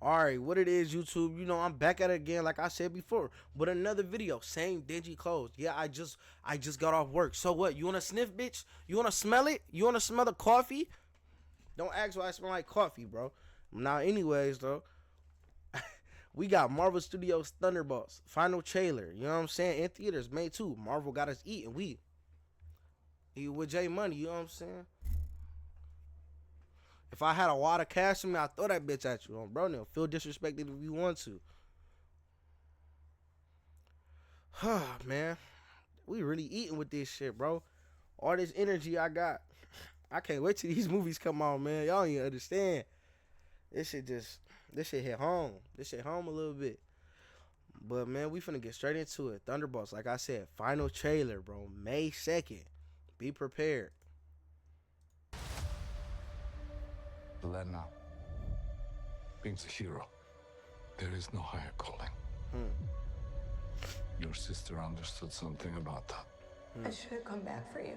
Alright, what it is, YouTube, I'm back at it again, like I said before, with another video. Same dingy clothes. Yeah, I just got off work. So what? You wanna sniff, bitch? You wanna smell it? You wanna smell the coffee? Don't ask why I smell like coffee, bro. Now, anyways, though, we got Marvel Studios Thunderbolts, final trailer, you know what I'm saying? In theaters, May 2. Marvel got us eating. We eat with J Money, you know what I'm saying? If I had a wad of cash in me, I'd throw that bitch at you, bro. Now, feel disrespected if you want to. Man, we really eating with this shit, bro. All this energy I got. I can't wait till these movies come out, man. Y'all don't even understand. This shit hit home. This shit home a little bit. But, man, we finna get straight into it. Thunderbolts, like I said, final trailer, bro. May 2nd. Be prepared. Lena, being a hero, there is no higher calling. Your sister understood something about that. I should have come back for you.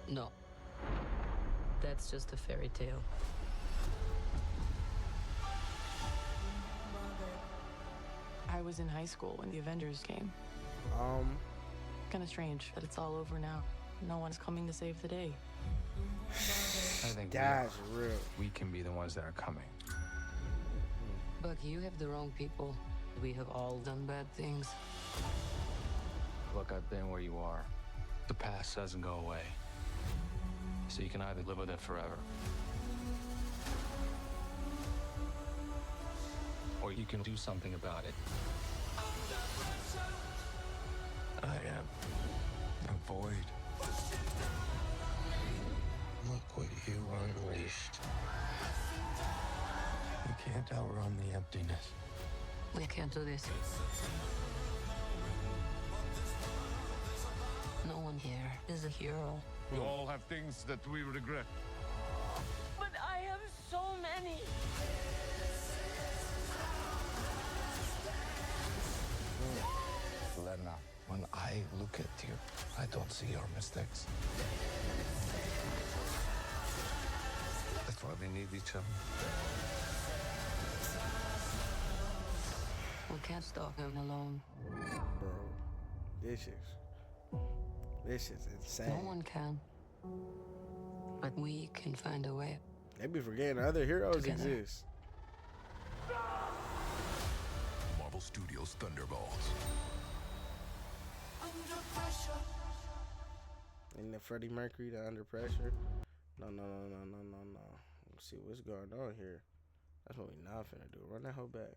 No. That's just a fairy tale. I was in high school when the Avengers came. Kind of strange that it's all over now. No one's coming to save the day. I think That's real. we can be the ones that are coming. But you have the wrong people. We have all done bad things. Look, I've been where you are. The past doesn't go away. So you can either live with it forever, or you can do something about it. I am a void. Look what you unleashed. You can't outrun the emptiness. We can't do this. No one here is a hero. We all have things that we regret. But I have so many. Lena, when I look at you, I don't see your mistakes. That's why we need each other. We can't stop him alone. Bro, this is insane. No one can. But we can find a way. They be forgetting other heroes Together. exist. Marvel Studios Thunderbolts. And the Freddie Mercury, the Under Pressure. No. Let's see what's going on here. That's what we not finna do. Run that hoe back.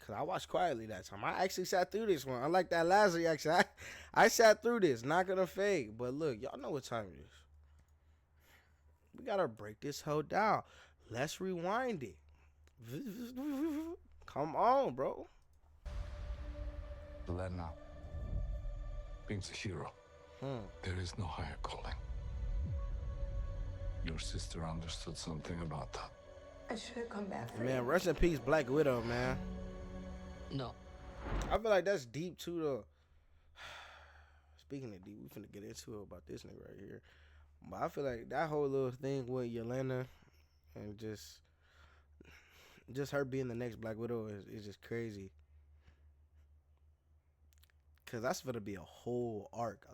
Cause I watched quietly that time. I actually sat through this one. Unlike that last reaction, I sat through this. Not gonna fake. But look, y'all know what time it is. We gotta break this hoe down. Let's rewind it. Come on, bro. Lena, being a hero, there is no higher calling. Your sister understood something about that. I should have come back for Man, you. rest in peace, Black Widow, man. No. I feel like that's deep too, though. Speaking of deep, we finna get into it about this nigga right here. But I feel like that whole little thing with Yelena and just her being the next Black Widow is just crazy. Cause that's gonna be a whole arc.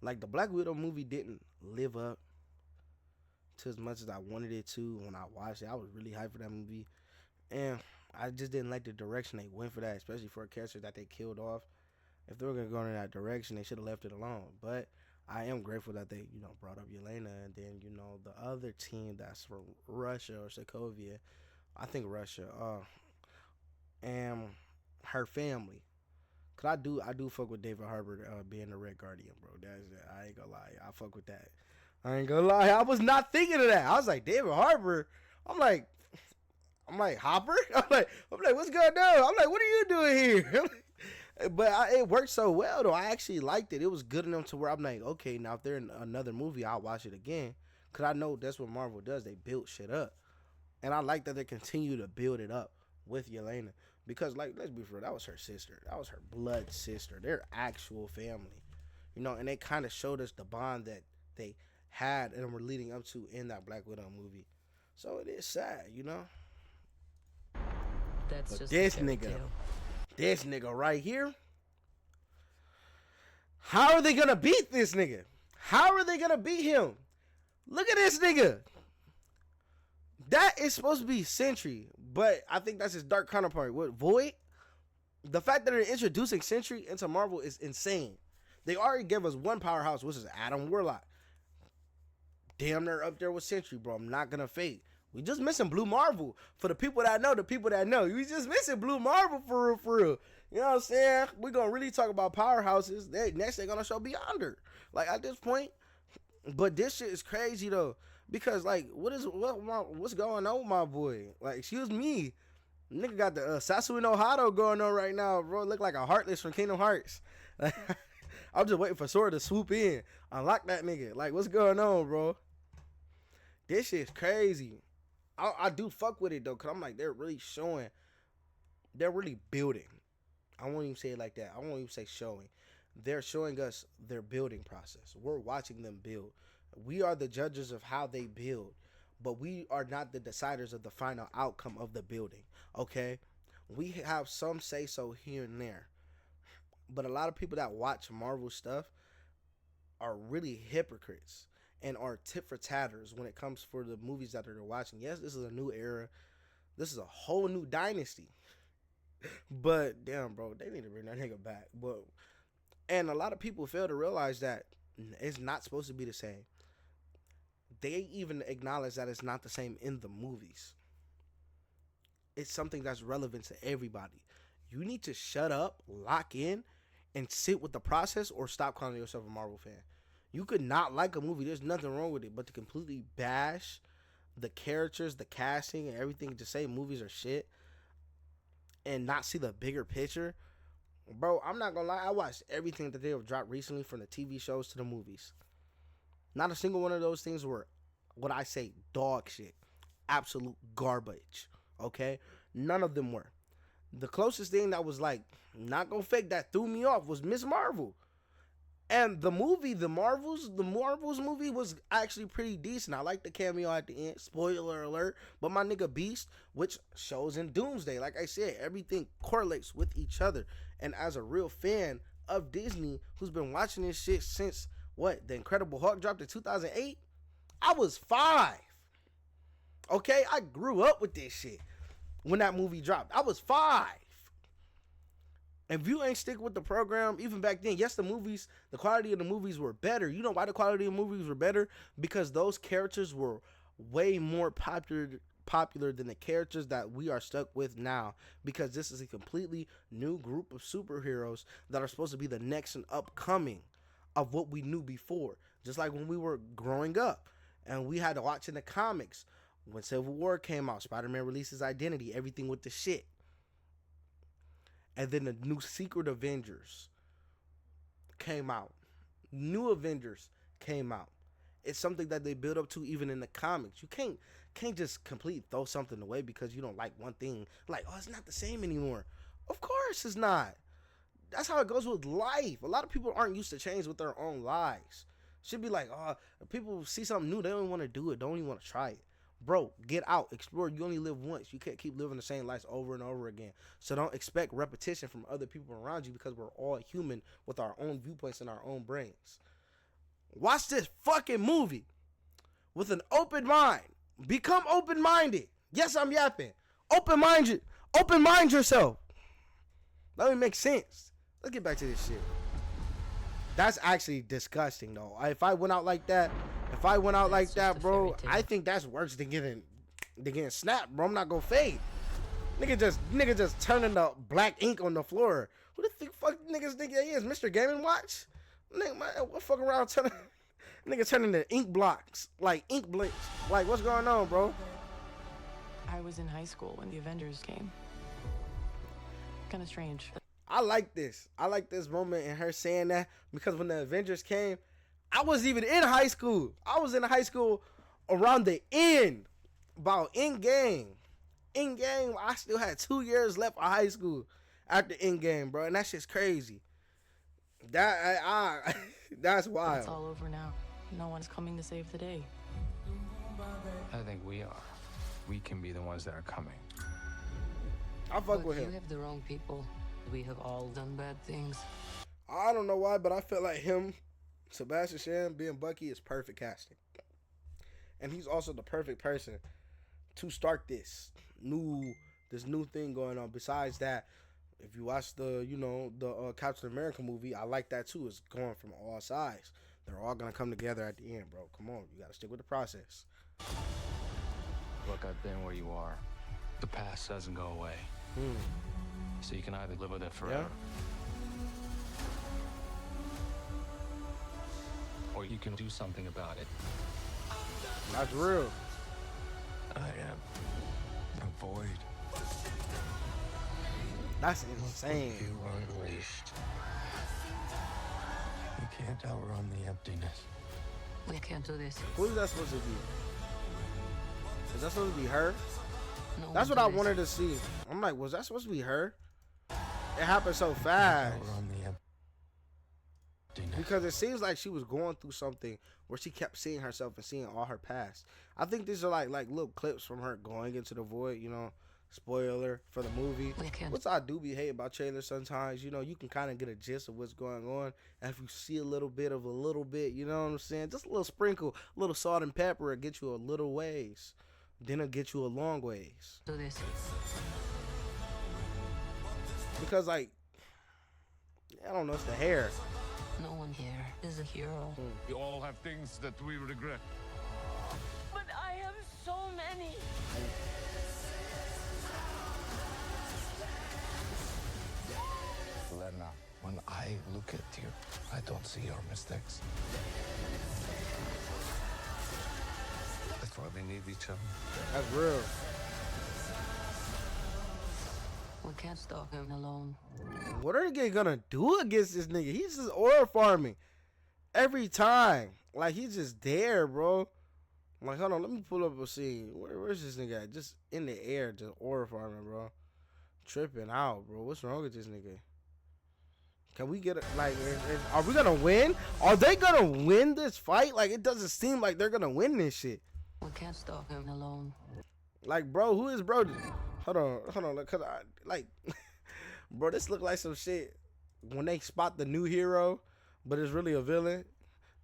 Like the Black Widow movie didn't live up to as much as I wanted it to when I watched it. I was really hyped for that movie. And I just didn't like the direction they went for that, especially for a character that they killed off. If they were going to go in that direction, they should have left it alone. But I am grateful that they, brought up Yelena and then, the other team that's from Russia or Sokovia. I think Russia. And her family. Cause I do fuck with David Harbour being the Red Guardian, bro. I ain't gonna lie. I fuck with that. I ain't gonna lie. I was not thinking of that. I was like, David Harbour. I'm like Hopper. I'm like, what's going on? I'm like, what are you doing here? But it worked so well though. I actually liked it. It was good enough to where I'm like, okay, now if they're in another movie, I'll watch it again. Cause I know that's what Marvel does. They build shit up, and I like that they continue to build it up with Yelena. Because like, let's be real, that was her sister. That was her blood sister. They're actual family, And they kind of showed us the bond that they had and were leading up to in that Black Widow movie. So it is sad, you know. That's But just this a fairy nigga, tale. this nigga right here. How are they gonna beat this nigga? How are they gonna beat him? Look at this nigga. That is supposed to be Sentry, but I think that's his dark counterpart. What, Void? The fact that they're introducing Sentry into Marvel is insane. They already gave us one powerhouse, which is Adam Warlock. Damn, they're up there with Sentry, bro. I'm not gonna fake. We just missing Blue Marvel. For the people that know, We just missing Blue Marvel for real, for real. You know what I'm saying? We're gonna really talk about powerhouses. Next they're gonna show Beyonder. Like at this point. But this shit is crazy though. Because like what's going on with my boy? Like, excuse me. Nigga got the Sasui no Hado going on right now, bro. Look like a Heartless from Kingdom Hearts. I'm just waiting for Sora to swoop in. Unlock that nigga. Like, what's going on, bro? This shit's crazy. I do fuck with it, though, because I'm like, they're really showing. They're really building. I won't even say it like that. I won't even say showing. They're showing us their building process. We're watching them build. We are the judges of how they build, but we are not the deciders of the final outcome of the building, okay? We have some say-so here and there, but a lot of people that watch Marvel stuff are really hypocrites and are tit for tatters when it comes for the movies that they're watching. Yes, this is a new era. This is a whole new dynasty. But damn, bro, they need to bring that nigga back. And a lot of people fail to realize that it's not supposed to be the same. They even acknowledge that it's not the same in the movies. It's something that's relevant to everybody. You need to shut up, lock in, and sit with the process, or stop calling yourself a Marvel fan. You could not like a movie. There's nothing wrong with it. But to completely bash the characters, the casting, and everything, to say movies are shit and not see the bigger picture, bro, I'm not gonna lie. I watched everything that they have dropped recently, from the TV shows to the movies. Not a single one of those things were what I say dog shit. Absolute garbage. Okay? None of them were. The closest thing that was like, not gonna fake, that threw me off was Miss Marvel. And the movie, the Marvels movie was actually pretty decent. I like the cameo at the end. Spoiler alert. But my nigga Beast, which shows in Doomsday, like I said, everything correlates with each other. And as a real fan of Disney, who's been watching this shit since, what, The Incredible Hulk dropped in 2008? I was 5. Okay? I grew up with this shit when that movie dropped. I was 5. And if you ain't stick with the program, even back then, yes, the quality of the movies were better. You know why the quality of the movies were better? Because those characters were way more popular than the characters that we are stuck with now. Because this is a completely new group of superheroes that are supposed to be the next and upcoming of what we knew before. Just like when we were growing up and we had to watch in the comics. When Civil War came out, Spider-Man released his identity, everything with the shit. And then the new Secret Avengers came out. New Avengers came out. It's something that they build up to even in the comics. You can't just completely throw something away because you don't like one thing. Like, oh, it's not the same anymore. Of course it's not. That's how it goes with life. A lot of people aren't used to change with their own lives. Should be like, oh, people see something new, they don't even want to do it. Don't even want to try it. Bro, get out, explore. You only live once. You can't keep living the same lives over and over again. So don't expect repetition from other people around you, because we're all human with our own viewpoints and our own brains. Watch this fucking movie with an open mind. Become open-minded. Yes, I'm yapping. Open-minded. Open-mind yourself. Let me make sense. Let's get back to this shit. That's actually disgusting, though. If I went out like that, bro, I think that's worse than getting snapped, bro. I'm not gonna fade. Nigga just turning the black ink on the floor. Who the fuck niggas think he is? Mr. Game & Watch? Nigga, man, what fuck around turning the ink blocks, like ink blinks. Like, what's going on, bro? I was in high school when the Avengers came. Kind of strange. I like this. I like this moment in her saying that, because when the Avengers came, I wasn't even in high school. I was in high school around the end, about Endgame. Endgame, I still had 2 years left of high school after Endgame, bro, and that shit's crazy. That's wild. It's all over now. No one's coming to save the day. I think we are. we can be the ones that are coming. I fuck But with you him. have the wrong people. We have all done bad things. I don't know why, but I feel like him, Sebastian Stan, being Bucky is perfect casting. And he's also the perfect person to start this new thing going on. Besides that, if you watch the Captain America movie, I like that too. It's going from all sides. They're all gonna come together at the end, bro. Come on, you gotta stick with the process. Look, I've been where you are. The past doesn't go away. So you can either live with it forever. Or you can do something about it. That's real. I am the void. That's insane. You unleashed. You can't outrun the emptiness. We can't do this. Who is that supposed to be? Is that supposed to be her? No That's one what I do this. wanted to see. I'm like, was that supposed to be her? It happened so Can't fast. outrun the emptiness. Because it seems like she was going through something where she kept seeing herself and seeing all her past. I think these are like little clips from her going into the void, spoiler for the movie. We can't. Which I do be hating about trailers sometimes. You can kind of get a gist of what's going on. And if you see a little bit, you know what I'm saying? Just a little sprinkle, a little salt and pepper will get you a little ways. Then it'll get you a long ways. Do this. Because, I don't know, it's the hair. No one here is a hero. We all have things that we regret. But I have so many. Lena, when I look at you, I don't see your mistakes. That's why we need each other. That's real. We can't stop him alone. What are they gonna do against this nigga? He's just oil farming every time. Like, he's just there, bro. I'm like, hold on, let me pull up a scene. Where's this nigga at? Just in the air, just oil farming, bro. Tripping out, bro. What's wrong with this nigga? Can we get are we gonna win? Are they gonna win this fight? Like, it doesn't seem like they're gonna win this shit. We can't stop him alone. Like, bro, who is bro? Hold on, cause bro, this look like some shit when they spot the new hero, but it's really a villain.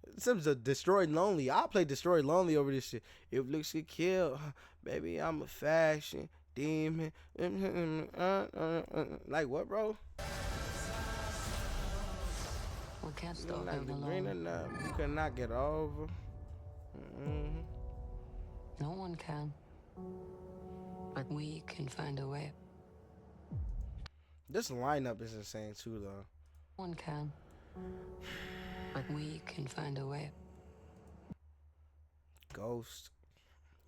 It seems a Destroyed Lonely. I'll play Destroyed Lonely over this shit. If looks get killed, baby, I'm a fashion demon. Like, what, bro? We can't You stop like him the green alone. enough. You cannot get over. No one can. But we can find a way. This lineup is insane too, though. One can. But we can find a way. Ghost,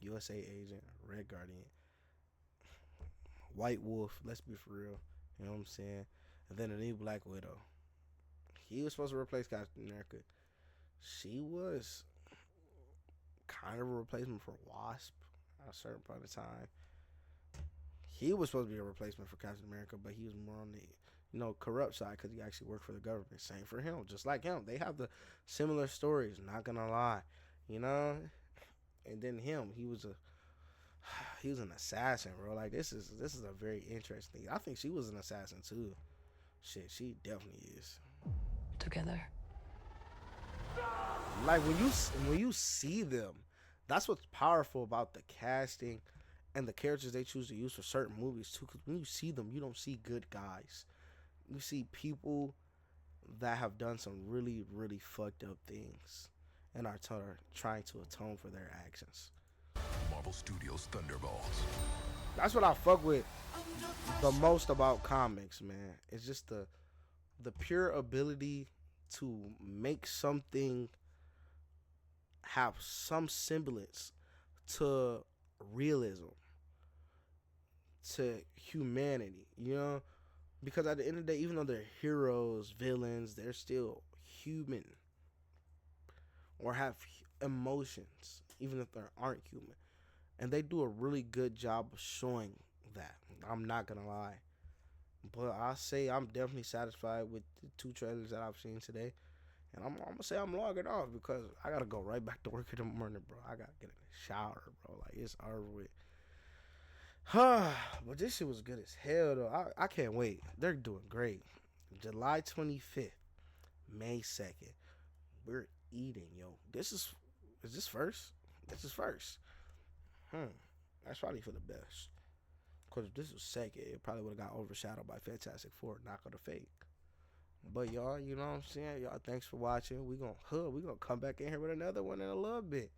USA Agent, Red Guardian, White Wolf. Let's be for real. You know what I'm saying? And then a new Black Widow. He was supposed to replace Captain America. She was kind of a replacement for Wasp at a certain point of time. He was supposed to be a replacement for Captain America, but he was more on the corrupt side because he actually worked for the government. Same for him, just like him. They have the similar stories. Not gonna lie, And then him, he was an assassin, bro. Like, this is a very interesting thing. I think she was an assassin too. Shit, she definitely is. Together. Like, when you see them, that's what's powerful about the casting and the characters they choose to use for certain movies too. Because when you see them, you don't see good guys. You see people that have done some really, really fucked up things and are trying to atone for their actions. Marvel Studios Thunderbolts. That's what I fuck with the most about comics, man. It's just the pure ability to make something have some semblance to realism, to humanity, because at the end of the day, even though they're heroes, villains, they're still human or have emotions, even if they aren't human. And they do a really good job of showing that. I'm not gonna lie, but I say I'm definitely satisfied with the 2 trailers that I've seen today. And I'm gonna say I'm logging off because I gotta go right back to work in the morning, bro. I gotta get in the shower, bro. Like, it's over with. But this shit was good as hell though. I can't wait. They're doing great. July 25th, May 2nd. We're eating, yo. Is this first? This is first. That's probably for the best. Because if this was second, it probably would have got overshadowed by Fantastic Four, Knock of the Fake. But y'all, you know what I'm saying? Y'all, thanks for watching. We gonna come back in here with another one in a little bit.